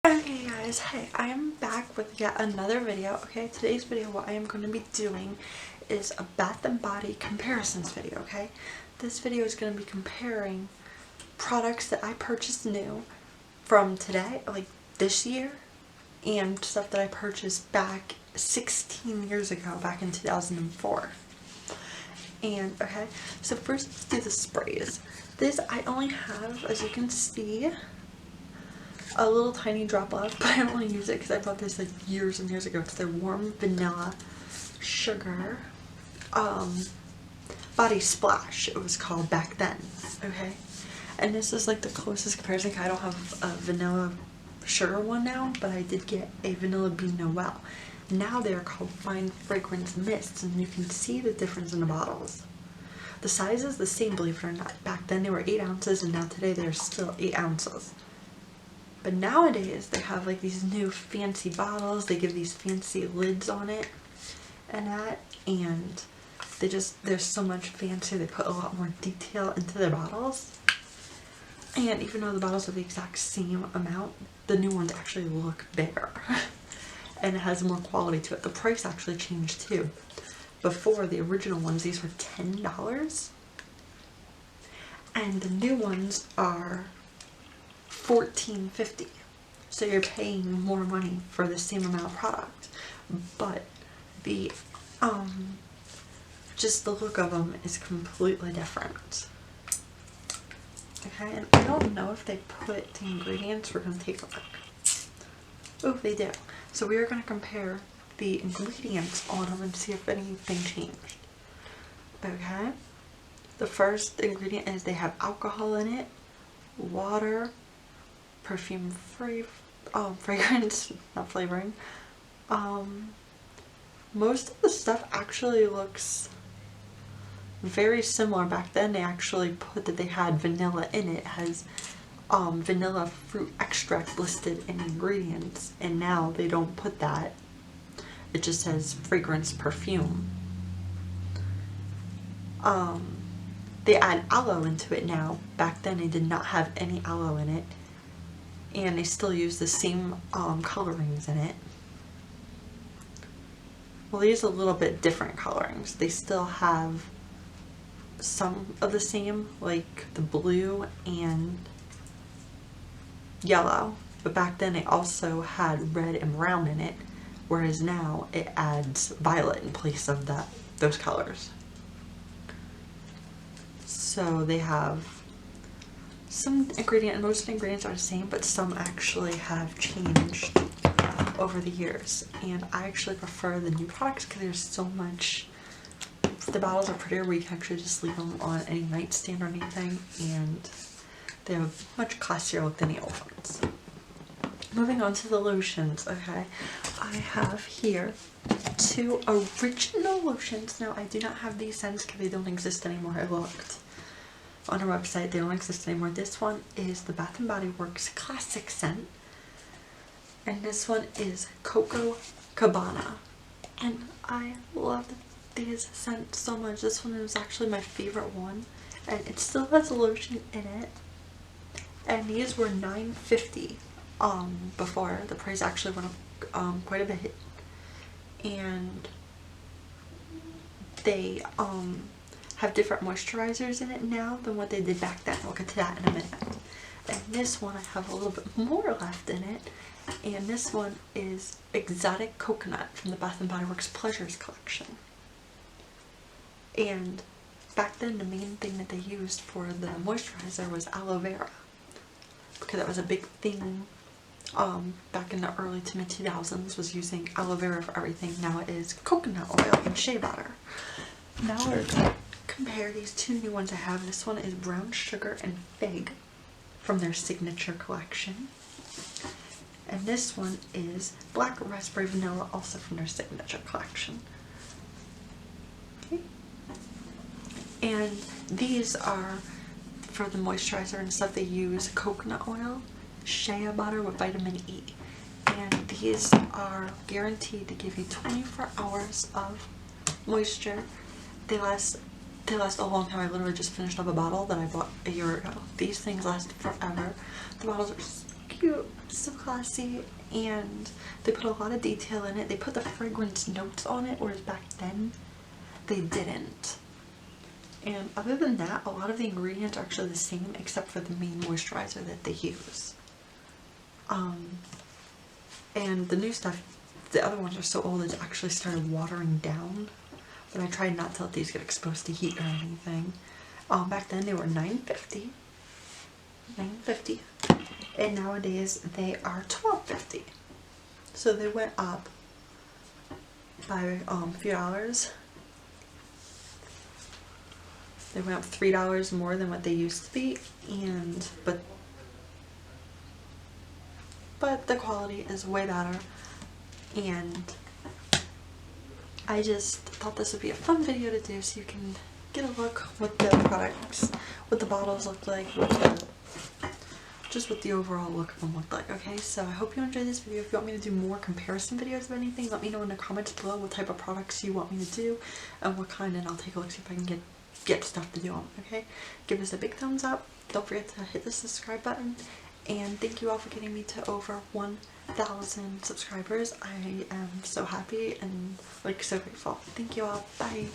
Okay guys, hey, I am back with yet another video. Okay, today's video, what I am going to be doing is a Bath and Body comparisons video, okay? This video is going to be comparing products that I purchased new from today, like this year, and stuff that I purchased back 16 years ago, back in 2004. And, okay, so first let's do the sprays. This I only have, as you can see, a little tiny drop left, but I don't want to use it because I bought this like years and years ago. It's their warm vanilla sugar body splash, it was called back then. Okay, and this is like the closest comparison. I don't have a vanilla sugar one now, but I did get a vanilla bean Noel. Now they are called fine fragrance mists, and you can see the difference in the bottles. The size is the same, believe it or not. Back then they were 8 ounces, and now today they are still 8 ounces. But nowadays they have like these new fancy bottles. They give these fancy lids on it and that, and they're so much fancier. They put a lot more detail into their bottles. And even though the bottles are the exact same amount, the new ones actually look bigger. And it has more quality to it. The price actually changed too. Before, the original ones, these were $10. And the new ones are $14.50. So you're paying more money for the same amount of product. But the just the look of them is completely different. Okay, and I don't know if they put the ingredients. We're gonna take a look. Oh, they do. So we are gonna compare the ingredients on them and see if anything changed. Okay, the first ingredient is they have alcohol in it, water, perfume free, fragrance, not flavoring. Most of the stuff actually looks very similar. Back then they actually put that they had vanilla in it. It has vanilla fruit extract listed in ingredients, and now they don't put that. It just says fragrance perfume. They add aloe into it now. Back then they did not have any aloe in it, and they still use the same colorings in it. Well, they use a little bit different colorings. They still have some of the same, like the blue and yellow, but back then they also had red and brown in it, whereas now it adds violet in place of those colors. So they have some ingredient, most ingredients are the same, but some actually have changed over the years. And I actually prefer the new products because there's so much. The bottles are prettier, where you can actually just leave them on any nightstand or anything, and they have a much classier look than the old ones. Moving on to the lotions, okay. I have here 2 original lotions. Now I do not have these scents because they don't exist anymore. I looked on our website, they don't exist anymore. This one is the Bath and Body Works classic scent, and this one is Coco Cabana, and I love these scents so much. This one is actually my favorite one, and it still has lotion in it, and these were $9.50 before. The price actually went up quite a bit, and they have different moisturizers in it now than what they did back then. We'll get to that in a minute. And this one I have a little bit more left in it, and this one is Exotic Coconut from the Bath and Body Works Pleasures collection. And back then the main thing that they used for the moisturizer was aloe vera, because that was a big thing back in the early to mid 2000s, was using aloe vera for everything. Now it is coconut oil and shea butter. Now we're going to compare these 2 new ones I have. This one is brown sugar and fig from their signature collection, and this one is black raspberry vanilla, also from their signature collection. Okay. And these are for the moisturizer and stuff. They use coconut oil, shea butter with vitamin E, and these are guaranteed to give you 24 hours of moisture. They last a long time. I literally just finished up a bottle that I bought a year ago. These things last forever. The bottles are cute, so classy, and they put a lot of detail in it. They put the fragrance notes on it, whereas back then they didn't. And other than that, a lot of the ingredients are actually the same except for the main moisturizer that they use. And the new stuff, the other ones are so old it's actually started watering down. But I tried not to let these get exposed to heat or anything. Back then they were $9.50. And nowadays they are $12.50. So they went up by a few dollars. They went up $3 more than what they used to be, and but the quality is way better, and I just thought this would be a fun video to do so you can get a look what the products, what the bottles look like, just what the overall look of them looked like. Okay, so I hope you enjoyed this video. If you want me to do more comparison videos of anything, let me know in the comments below what type of products you want me to do and what kind, and I'll take a look, see if I can get stuff to do on. Okay, give us a big thumbs up. Don't forget to hit the subscribe button, and thank you all for getting me to over 1,000 subscribers. I am so happy and like so grateful. Thank you all. Bye.